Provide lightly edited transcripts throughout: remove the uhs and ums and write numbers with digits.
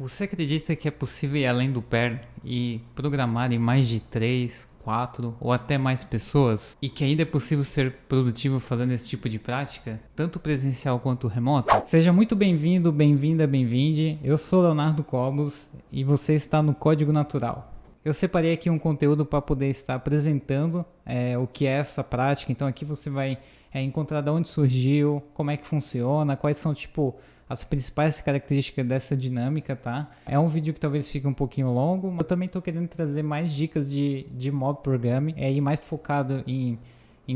Você acredita que é possível ir além do pair e programar em mais de 3, 4 ou até mais pessoas? E que ainda é possível ser produtivo fazendo esse tipo de prática, tanto presencial quanto remoto? Seja muito bem-vindo, bem-vinda, bem-vinde. Eu sou Leonardo Cobos e você está no Código Natural. Eu separei aqui um conteúdo para poder estar apresentando o que é essa prática. Então aqui você vai encontrar de onde surgiu, como é que funciona, quais são as principais características dessa dinâmica, tá? É um vídeo que talvez fique um pouquinho longo, mas eu também estou querendo trazer mais dicas de mob programming, ir mais focado em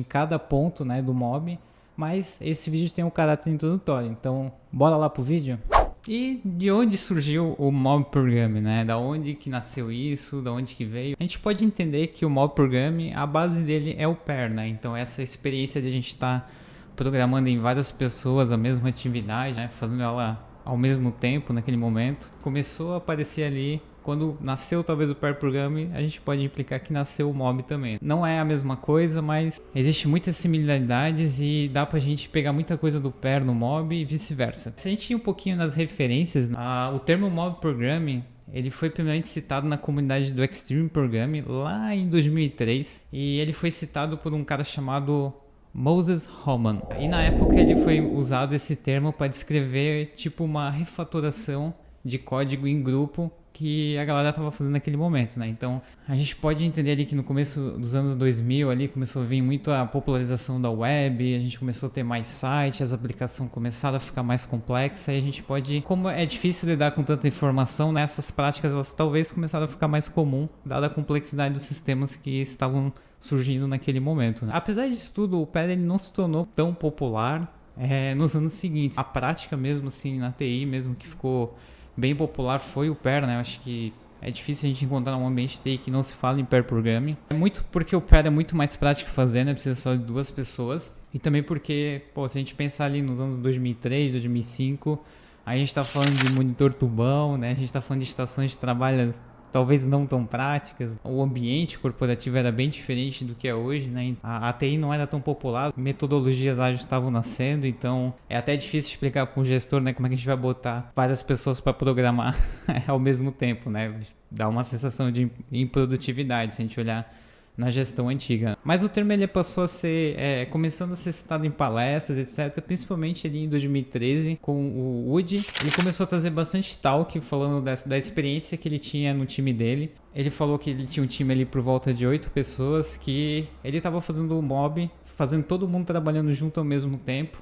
cada ponto, né, do mob, mas esse vídeo tem um caráter introdutório, então bora lá pro vídeo? E de onde surgiu o mob programming, né? Da onde que nasceu isso, da onde que veio? A gente pode entender que o mob programming, a base dele é o pair, né? Então essa experiência de a gente estar programando em várias pessoas a mesma atividade, né? Fazendo ela ao mesmo tempo naquele momento, começou a aparecer ali. Quando nasceu talvez o pair programming, a gente pode implicar que nasceu o mob também. Não é a mesma coisa, mas existe muitas similaridades e dá pra gente pegar muita coisa do pair no mob e vice-versa. Se a gente ir um pouquinho nas referências, o termo mob programming ele foi primeiramente citado na comunidade do Extreme Programming lá em 2003 e ele foi citado por um cara chamado Moses Homan. E na época ele foi usado esse termo para descrever tipo uma refatoração de código em grupo que a galera estava fazendo naquele momento, né? Então a gente pode entender ali que no começo dos anos 2000 ali começou a vir muito a popularização da web, a gente começou a ter mais sites, as aplicações começaram a ficar mais complexas e a gente pode, como é difícil lidar com tanta informação, né, essas práticas elas talvez começaram a ficar mais comum, dada a complexidade dos sistemas que estavam surgindo naquele momento, né? Apesar disso tudo, o pair ele não se tornou tão popular nos anos seguintes. A prática mesmo assim na TI mesmo que ficou bem popular foi o pair, né? Eu acho que é difícil a gente encontrar um ambiente TI que não se fala em pair programming. É muito porque o pair é muito mais prático fazer, né? Precisa só de duas pessoas. E também porque, se a gente pensar ali nos anos 2003, 2005, a gente tá falando de monitor tubão, né? A gente tá falando de estações de trabalho talvez não tão práticas. O ambiente corporativo era bem diferente do que é hoje, né? A TI não era tão popular, metodologias ágeis estavam nascendo, então é até difícil explicar para um gestor, né, como é que a gente vai botar várias pessoas para programar ao mesmo tempo, né? Dá uma sensação de improdutividade se a gente olhar na gestão antiga. Mas o termo ele passou a ser, começando a ser citado em palestras, etc. Principalmente ali em 2013, com o Woody. Ele começou a trazer bastante talk, falando da experiência que ele tinha no time dele. Ele falou que ele tinha um time ali por volta de 8 pessoas, que ele estava fazendo o mob, fazendo todo mundo trabalhando junto ao mesmo tempo.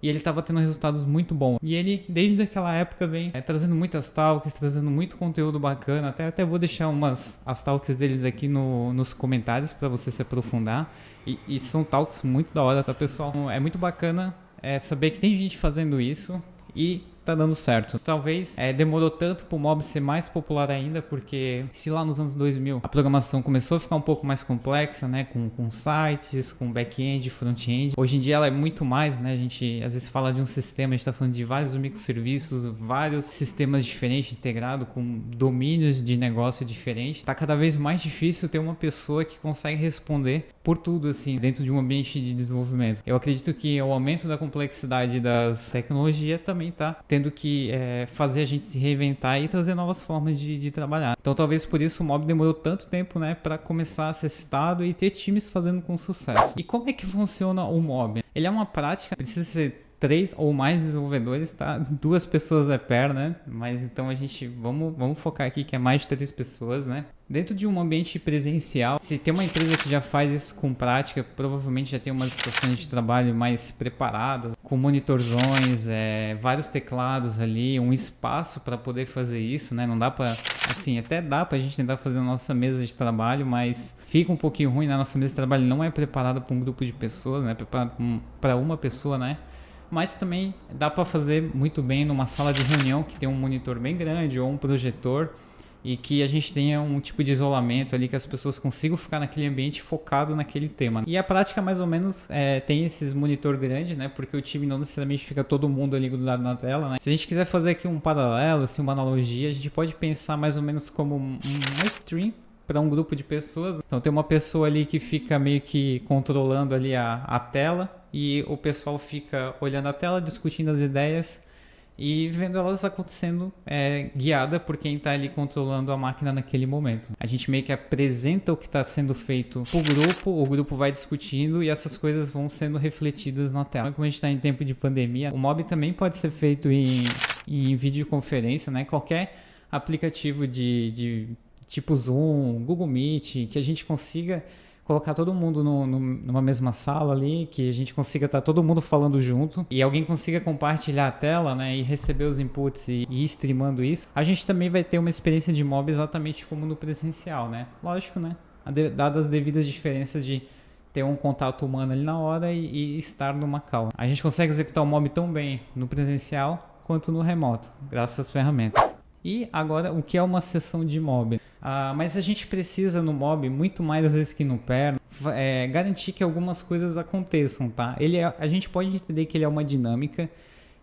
E ele estava tendo resultados muito bons. E ele, desde aquela época, vem trazendo muitas talks, trazendo muito conteúdo bacana. Até vou deixar as talks deles aqui nos comentários para você se aprofundar. E são talks muito da hora, tá, pessoal? É muito bacana saber que tem gente fazendo isso e tá dando certo. Talvez demorou tanto pro mob ser mais popular ainda, porque se lá nos anos 2000 a programação começou a ficar um pouco mais complexa, né, com sites, com back-end, front-end, hoje em dia ela é muito mais, né, a gente às vezes fala de um sistema, a gente tá falando de vários microserviços, vários sistemas diferentes integrados com domínios de negócio diferentes. Tá cada vez mais difícil ter uma pessoa que consegue responder por tudo, assim, dentro de um ambiente de desenvolvimento. Eu acredito que o aumento da complexidade das tecnologias também tá tendo que fazer a gente se reinventar e trazer novas formas de trabalhar. Então talvez por isso o mob demorou tanto tempo, né, para começar a ser citado e ter times fazendo com sucesso. E como é que funciona o mob? Ele é uma prática, precisa ser 3 ou mais desenvolvedores, tá? 2 pessoas é pair, né? Mas então vamos focar aqui que é mais de 3 pessoas, né? Dentro de um ambiente presencial, se tem uma empresa que já faz isso com prática, provavelmente já tem umas estações de trabalho mais preparadas, com monitorzões, vários teclados ali, um espaço para poder fazer isso, né? Não dá para, assim, até dá para a gente tentar fazer a nossa mesa de trabalho, mas fica um pouquinho ruim, né? A nossa mesa de trabalho não é preparada para um grupo de pessoas, né? Preparada para uma pessoa, né? Mas também dá para fazer muito bem numa sala de reunião que tem um monitor bem grande ou um projetor e que a gente tenha um tipo de isolamento ali que as pessoas consigam ficar naquele ambiente focado naquele tema. E a prática mais ou menos tem esses monitor grandes, né? Porque o time não necessariamente fica todo mundo ali grudado na tela, né? Se a gente quiser fazer aqui um paralelo, assim, uma analogia, a gente pode pensar mais ou menos como uma stream para um grupo de pessoas. Então tem uma pessoa ali que fica meio que controlando ali a tela e o pessoal fica olhando a tela, discutindo as ideias e vendo elas acontecendo guiada por quem está ali controlando a máquina naquele momento. A gente meio que apresenta o que está sendo feito pro grupo, o grupo vai discutindo e essas coisas vão sendo refletidas na tela. Como a gente está em tempo de pandemia, o mob também pode ser feito em videoconferência, né? Qualquer aplicativo de tipo Zoom, Google Meet, que a gente consiga colocar todo mundo numa mesma sala ali, que a gente consiga estar todo mundo falando junto e alguém consiga compartilhar a tela, né, e receber os inputs e ir streamando isso. A gente também vai ter uma experiência de mob exatamente como no presencial, né? Lógico, né? Dadas as devidas diferenças de ter um contato humano ali na hora e estar numa call. A gente consegue executar o mob tão bem no presencial quanto no remoto, graças às ferramentas. E agora, o que é uma sessão de mob? Mas a gente precisa no mob, muito mais às vezes que no pair, garantir que algumas coisas aconteçam, tá? A gente pode entender que ele é uma dinâmica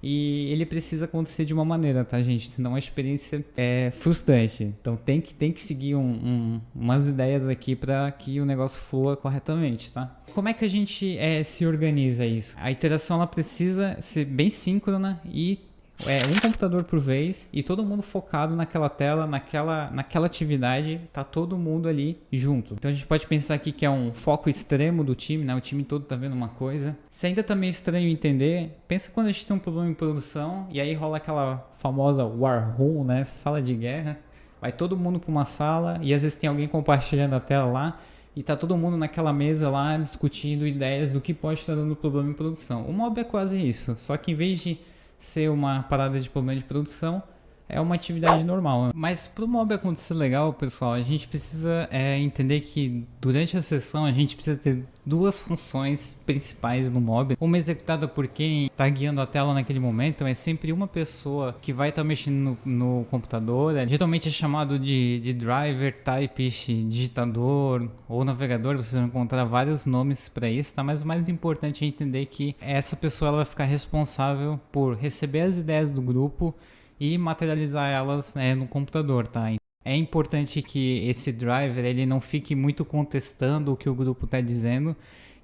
e ele precisa acontecer de uma maneira, tá, gente? Senão a experiência é frustrante. Então tem que seguir umas ideias aqui para que o negócio flua corretamente, tá? Como é que a gente se organiza isso? A interação ela precisa ser bem síncrona e um computador por vez e todo mundo focado naquela tela, naquela atividade, tá todo mundo ali junto. Então a gente pode pensar aqui que é um foco extremo do time, né? O time todo tá vendo uma coisa. Se ainda tá meio estranho entender, pensa quando a gente tem um problema em produção e aí rola aquela famosa war room, né? Sala de guerra. Vai todo mundo pra uma sala e às vezes tem alguém compartilhando a tela lá e tá todo mundo naquela mesa lá discutindo ideias do que pode estar dando problema em produção. O mob é quase isso, só que em vez de ser uma parada de problema de produção, é uma atividade normal. Mas para o mob acontecer legal, pessoal, a gente precisa entender que durante a sessão a gente precisa ter duas funções principais no mob. Uma executada por quem está guiando a tela naquele momento, então é sempre uma pessoa que vai estar mexendo no computador. Geralmente é chamado de driver, typist, digitador ou navegador. Vocês vão encontrar vários nomes para isso, tá? Mas o mais importante é entender que essa pessoa ela vai ficar responsável por receber as ideias do grupo e materializar elas no computador, tá? É importante que esse driver ele não fique muito contestando o que o grupo está dizendo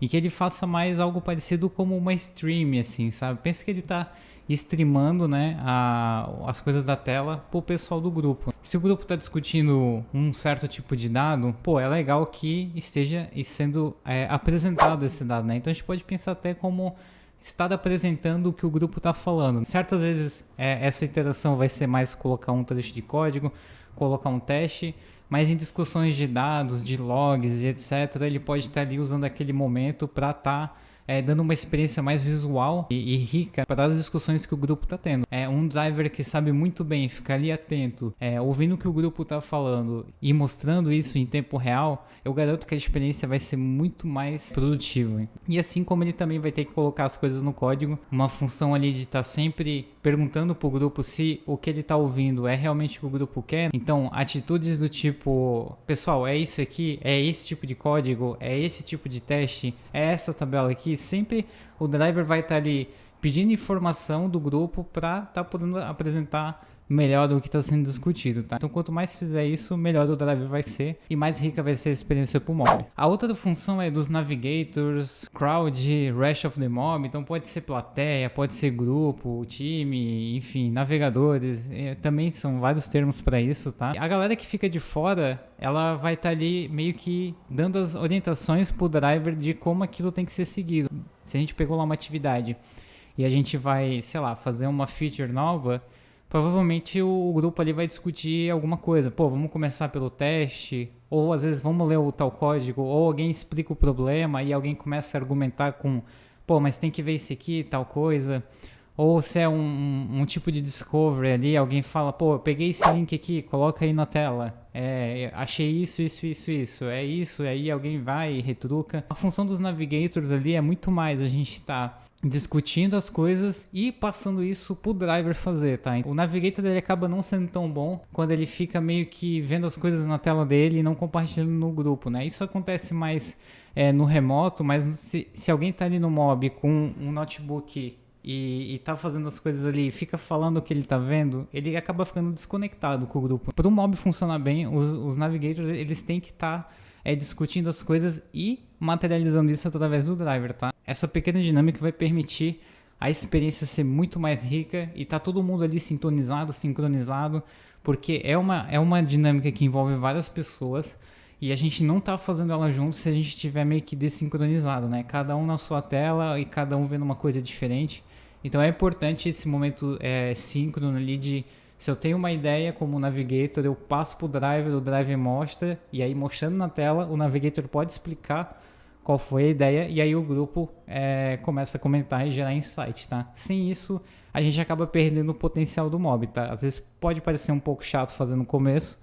e que ele faça mais algo parecido como uma stream, assim, sabe? Pensa que ele está streamando, né, as coisas da tela pro pessoal do grupo. Se o grupo está discutindo um certo tipo de dado, é legal que esteja sendo apresentado esse dado, né? Então a gente pode pensar até como estar apresentando o que o grupo está falando. Certas vezes essa interação vai ser mais colocar um trecho de código, colocar um teste, mas em discussões de dados, de logs e etc, ele pode estar ali usando aquele momento para estar dando uma experiência mais visual e rica para as discussões que o grupo está tendo. Um driver que sabe muito bem ficar ali atento, ouvindo o que o grupo está falando e mostrando isso em tempo real, eu garanto que a experiência vai ser muito mais produtiva. E assim como ele também vai ter que colocar as coisas no código, uma função ali de estar sempre perguntando para o grupo se o que ele está ouvindo é realmente o que o grupo quer. Então, atitudes do tipo, pessoal, é isso aqui, é esse tipo de código, é esse tipo de teste, é essa tabela aqui. Sempre o driver vai estar ali pedindo informação do grupo para estar podendo apresentar melhor o que está sendo discutido, tá? Então quanto mais fizer isso, melhor o driver vai ser e mais rica vai ser a experiência para o mob. A outra função é dos navigators, crowd, rest of the mob, então pode ser plateia, pode ser grupo, time, enfim, navegadores, também são vários termos para isso, tá? A galera que fica de fora, ela vai estar ali meio que dando as orientações pro driver de como aquilo tem que ser seguido. Se a gente pegou lá uma atividade e a gente vai, sei lá, fazer uma feature nova, provavelmente o grupo ali vai discutir alguma coisa. Vamos começar pelo teste, ou às vezes vamos ler o tal código, ou alguém explica o problema e alguém começa a argumentar com, mas tem que ver isso aqui, tal coisa. Ou se é um tipo de discovery ali, alguém fala, eu peguei esse link aqui, coloca aí na tela. Achei isso, é isso, aí alguém vai e retruca. A função dos navigators ali é muito mais a gente tá discutindo as coisas e passando isso pro driver fazer, tá? O navigator ele acaba não sendo tão bom quando ele fica meio que vendo as coisas na tela dele e não compartilhando no grupo, né? Isso acontece mais no remoto, mas se alguém tá ali no mob com um notebook e tá fazendo as coisas ali e fica falando o que ele tá vendo, ele acaba ficando desconectado com o grupo. Para o mob funcionar bem, os navigators eles têm que estar discutindo as coisas e materializando isso através do driver, tá? Essa pequena dinâmica vai permitir a experiência ser muito mais rica e tá todo mundo ali sintonizado, sincronizado, porque é uma dinâmica que envolve várias pessoas e a gente não tá fazendo ela junto se a gente estiver meio que desincronizado, né? Cada um na sua tela e cada um vendo uma coisa diferente. Então é importante esse momento síncrono ali de, se eu tenho uma ideia como o Navigator, eu passo pro driver, o driver mostra, e aí mostrando na tela, o Navigator pode explicar qual foi a ideia, e aí o grupo começa a comentar e gerar insight, tá? Sem isso, a gente acaba perdendo o potencial do mob, tá? Às vezes pode parecer um pouco chato fazer no começo,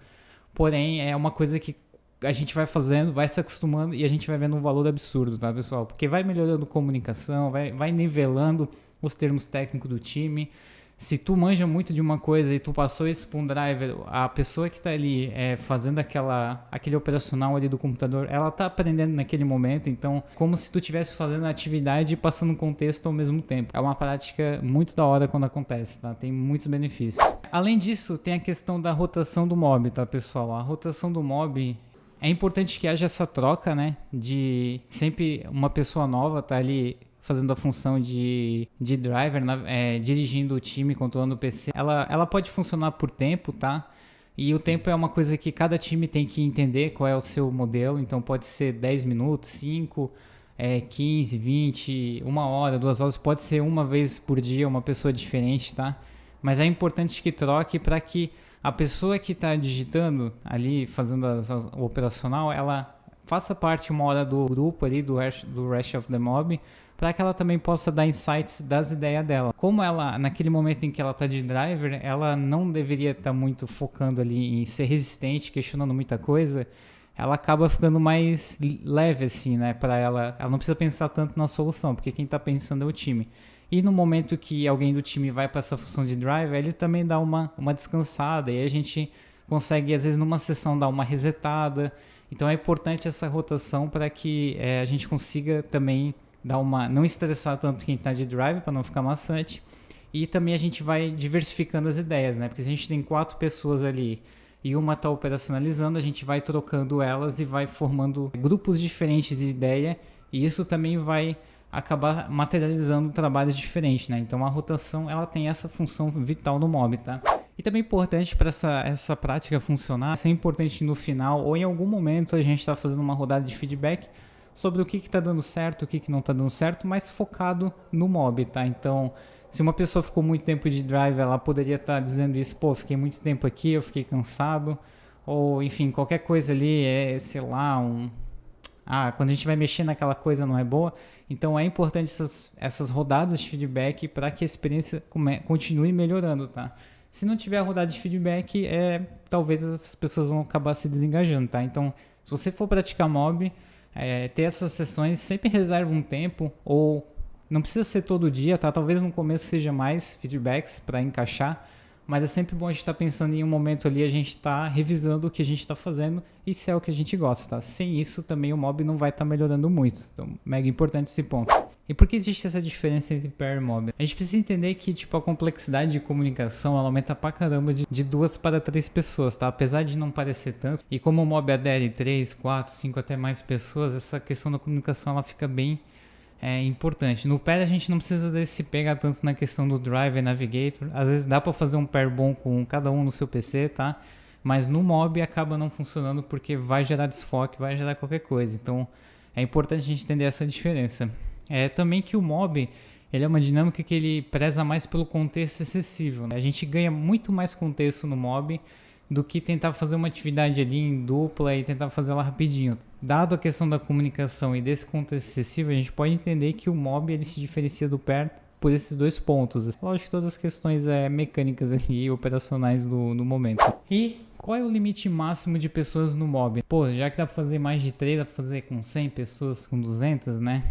porém é uma coisa que a gente vai fazendo, vai se acostumando e a gente vai vendo um valor absurdo, tá, pessoal? Porque vai melhorando a comunicação, vai nivelando os termos técnicos do time. Se tu manja muito de uma coisa e tu passou isso para um driver, a pessoa que está ali fazendo aquele operacional ali do computador, ela está aprendendo naquele momento, então como se tu estivesse fazendo a atividade e passando um contexto ao mesmo tempo. É uma prática muito da hora quando acontece, tá? Tem muitos benefícios. Além disso, tem a questão da rotação do mob, tá, pessoal? A rotação do mob, é importante que haja essa troca, né? De sempre uma pessoa nova tá ali fazendo a função de driver, dirigindo o time, controlando o PC. Ela pode funcionar por tempo, tá? E o tempo é uma coisa que cada time tem que entender qual é o seu modelo. Então pode ser 10 minutos, 5, 15, 20, 1 hora, 2 horas. Pode ser uma vez por dia uma pessoa diferente, tá? Mas é importante que troque para que a pessoa que está digitando ali, fazendo o operacional, ela faça parte 1 hora do grupo ali, do Rest of the Mob, para que ela também possa dar insights das ideias dela. Como ela, naquele momento em que ela está de driver, ela não deveria estar muito focando ali em ser resistente, questionando muita coisa, ela acaba ficando mais leve assim, né, para ela não precisa pensar tanto na solução, porque quem está pensando é o time. E no momento que alguém do time vai para essa função de driver, ele também dá uma descansada, e aí a gente consegue, às vezes, numa sessão dar uma resetada. Então é importante essa rotação para que a gente consiga também não estressar tanto quem está de drive para não ficar maçante, e também a gente vai diversificando as ideias, né? Porque se a gente tem 4 pessoas ali e uma está operacionalizando, a gente vai trocando elas e vai formando grupos diferentes de ideia, e isso também vai acabar materializando trabalhos diferentes, né? Então a rotação, ela tem essa função vital no mob, tá? E também é importante para essa prática funcionar, é importante no final ou em algum momento a gente está fazendo uma rodada de feedback sobre o que está dando certo, o que não está dando certo, mas focado no mob, tá? Então, se uma pessoa ficou muito tempo de drive, ela poderia estar dizendo isso, pô, fiquei muito tempo aqui, eu fiquei cansado, ou enfim, qualquer coisa ali, sei lá, quando a gente vai mexer naquela coisa não é boa. Então é importante essas rodadas de feedback para que a experiência continue melhorando, tá? Se não tiver a rodada de feedback, talvez as pessoas vão acabar se desengajando, tá? Então, se você for praticar mob, ter essas sessões, sempre reserva um tempo, ou não precisa ser todo dia, tá? Talvez no começo seja mais feedbacks para encaixar, mas é sempre bom a gente estar pensando em um momento ali, a gente está revisando o que a gente está fazendo e se é o que a gente gosta, tá? Sem isso também o mob não vai estar melhorando muito, então mega importante esse ponto. E por que existe essa diferença entre pair e mob? A gente precisa entender que a complexidade de comunicação ela aumenta pra caramba de 2 para 3 pessoas, tá? Apesar de não parecer tanto, e como o mob adere 3, 4, 5 até mais pessoas, essa questão da comunicação ela fica bem importante. No pair a gente não precisa se pegar tanto na questão do driver e navigator, às vezes dá para fazer um pair bom com cada um no seu PC, tá? Mas no mob acaba não funcionando porque vai gerar desfoque, vai gerar qualquer coisa, então é importante a gente entender essa diferença. Também que o mob ele é uma dinâmica que ele preza mais pelo contexto excessivo, né? A gente ganha muito mais contexto no mob do que tentar fazer uma atividade ali em dupla e tentar fazer ela rapidinho. Dado a questão da comunicação e desse contexto excessivo, a gente pode entender que o mob ele se diferencia do pair por esses 2 pontos. Lógico que todas as questões mecânicas ali, operacionais do momento. E qual é o limite máximo de pessoas no mob? Pô, já que dá pra fazer mais de 3, dá pra fazer com 100 pessoas, com 200, né?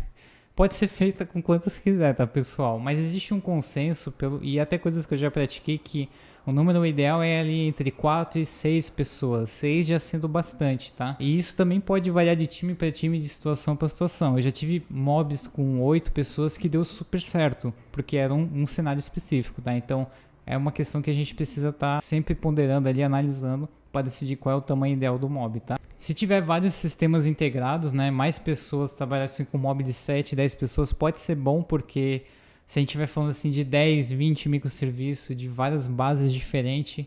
Pode ser feita com quantas quiser, tá, pessoal? Mas existe um consenso, e até coisas que eu já pratiquei, que o número ideal é ali entre 4 e 6 pessoas. 6 já sendo bastante, tá? E isso também pode variar de time para time, de situação para situação. Eu já tive mobs com 8 pessoas que deu super certo, porque era um cenário específico, tá? Então, é uma questão que a gente precisa estar sempre ponderando ali, analisando, para decidir qual é o tamanho ideal do mob, tá? Se tiver vários sistemas integrados, né, mais pessoas trabalhassem com mob de 7, 10 pessoas, pode ser bom porque Se a gente vai falando assim de 10, 20 microserviços de várias bases diferentes,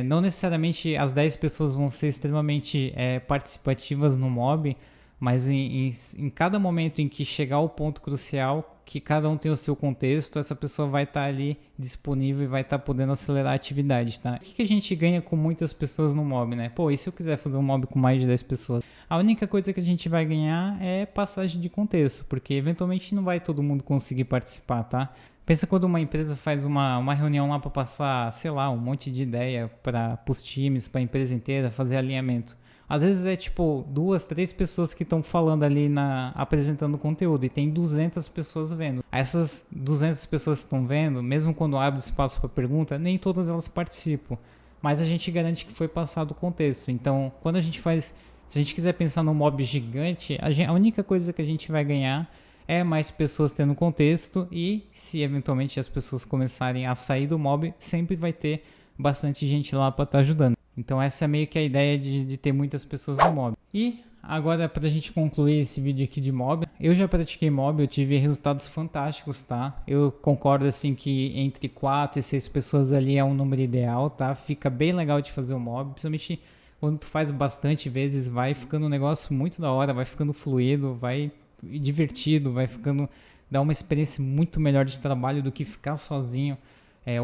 não necessariamente as 10 pessoas vão ser extremamente participativas no mob, mas em cada momento em que chegar o ponto crucial, que cada um tem o seu contexto, essa pessoa vai estar ali disponível e vai estar podendo acelerar a atividade, tá? O que a gente ganha com muitas pessoas no mob, né? Pô, e se eu quiser fazer um mob com mais de 10 pessoas? A única coisa que a gente vai ganhar é passagem de contexto, porque eventualmente não vai todo mundo conseguir participar, tá? Pensa quando uma empresa faz uma reunião lá para passar, sei lá, um monte de ideia para os times, para a empresa inteira, fazer alinhamento. Às vezes é tipo 2, 3 pessoas que estão falando ali, apresentando o conteúdo, e tem 200 pessoas vendo. Essas 200 pessoas que estão vendo, mesmo quando abre espaço para pergunta, nem todas elas participam. Mas a gente garante que foi passado o contexto. Então, quando a gente faz, se a gente quiser pensar num mob gigante, a única coisa que a gente vai ganhar é mais pessoas tendo contexto, e se eventualmente as pessoas começarem a sair do mob, sempre vai ter bastante gente lá para estar ajudando. Então essa é meio que a ideia de ter muitas pessoas no mob. E agora, pra gente concluir esse vídeo aqui de mob, eu já pratiquei mob, eu tive resultados fantásticos, tá? Eu concordo assim que entre 4 e 6 pessoas ali é um número ideal, tá? Fica bem legal de fazer o mob, principalmente quando tu faz bastante vezes, vai ficando um negócio muito da hora, vai ficando fluido, vai divertido, vai ficando, dá uma experiência muito melhor de trabalho do que ficar sozinho.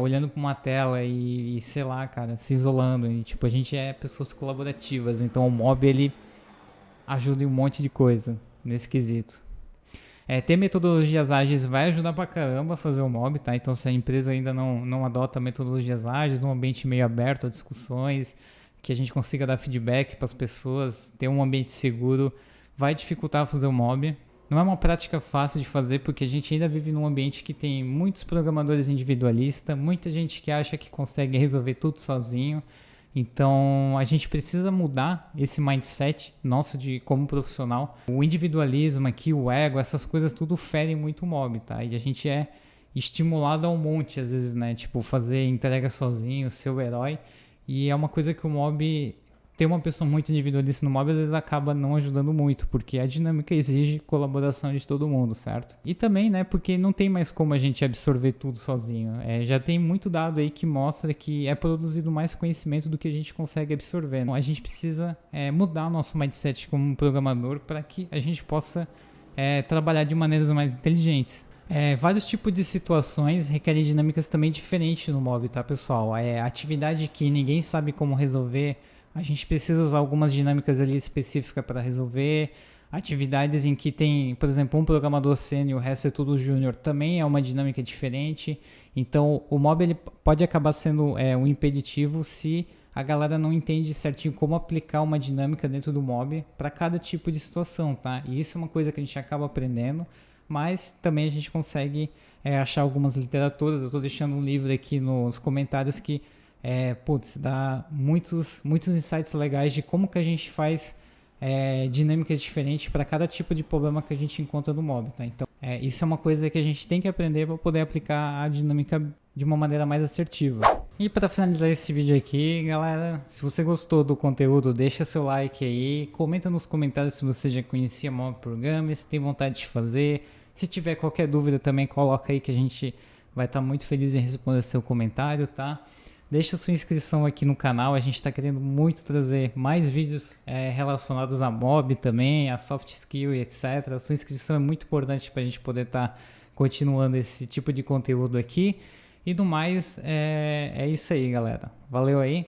Olhando para uma tela e sei lá, cara, se isolando. E, tipo, a gente é pessoas colaborativas, então o mob ele ajuda em um monte de coisa nesse quesito. Ter metodologias ágeis vai ajudar pra caramba a fazer o mob, tá? Então se a empresa ainda não adota metodologias ágeis, num ambiente meio aberto a discussões, que a gente consiga dar feedback para as pessoas, ter um ambiente seguro, vai dificultar fazer o mob. Não é uma prática fácil de fazer, porque a gente ainda vive num ambiente que tem muitos programadores individualistas, muita gente que acha que consegue resolver tudo sozinho. Então a gente precisa mudar esse mindset nosso de como profissional. O individualismo aqui, o ego, essas coisas tudo ferem muito o mob, tá? E a gente é estimulado a um monte às vezes, né? Tipo, fazer entrega sozinho, ser o herói. E é uma coisa que o mob, ter uma pessoa muito individualista no mob às vezes acaba não ajudando muito, porque a dinâmica exige colaboração de todo mundo, certo? E também, né, porque não tem mais como a gente absorver tudo sozinho. Já tem muito dado aí que mostra que é produzido mais conhecimento do que a gente consegue absorver. Então a gente precisa mudar o nosso mindset como programador para que a gente possa trabalhar de maneiras mais inteligentes. Vários tipos de situações requerem dinâmicas também diferentes no mob, tá, pessoal? Atividade que ninguém sabe como resolver, a gente precisa usar algumas dinâmicas ali específicas para resolver. Atividades em que tem, por exemplo, um programador sênior e o resto é tudo júnior, também é uma dinâmica diferente. Então, o mob ele pode acabar sendo um impeditivo se a galera não entende certinho como aplicar uma dinâmica dentro do mob para cada tipo de situação, tá? E isso é uma coisa que a gente acaba aprendendo, mas também a gente consegue achar algumas literaturas. Eu estou deixando um livro aqui nos comentários que dá muitos insights legais de como que a gente faz dinâmicas diferentes para cada tipo de problema que a gente encontra no mob, tá? Então, isso é uma coisa que a gente tem que aprender para poder aplicar a dinâmica de uma maneira mais assertiva. E para finalizar esse vídeo aqui, galera, se você gostou do conteúdo, deixa seu like aí, comenta nos comentários se você já conhecia Mob Programming, se tem vontade de fazer. Se tiver qualquer dúvida também coloca aí que a gente vai estar muito feliz em responder seu comentário, tá? Deixa sua inscrição aqui no canal, a gente está querendo muito trazer mais vídeos relacionados a mob também, a soft skill e etc. A sua inscrição é muito importante para a gente poder estar continuando esse tipo de conteúdo aqui. E do mais, é isso aí, galera. Valeu aí.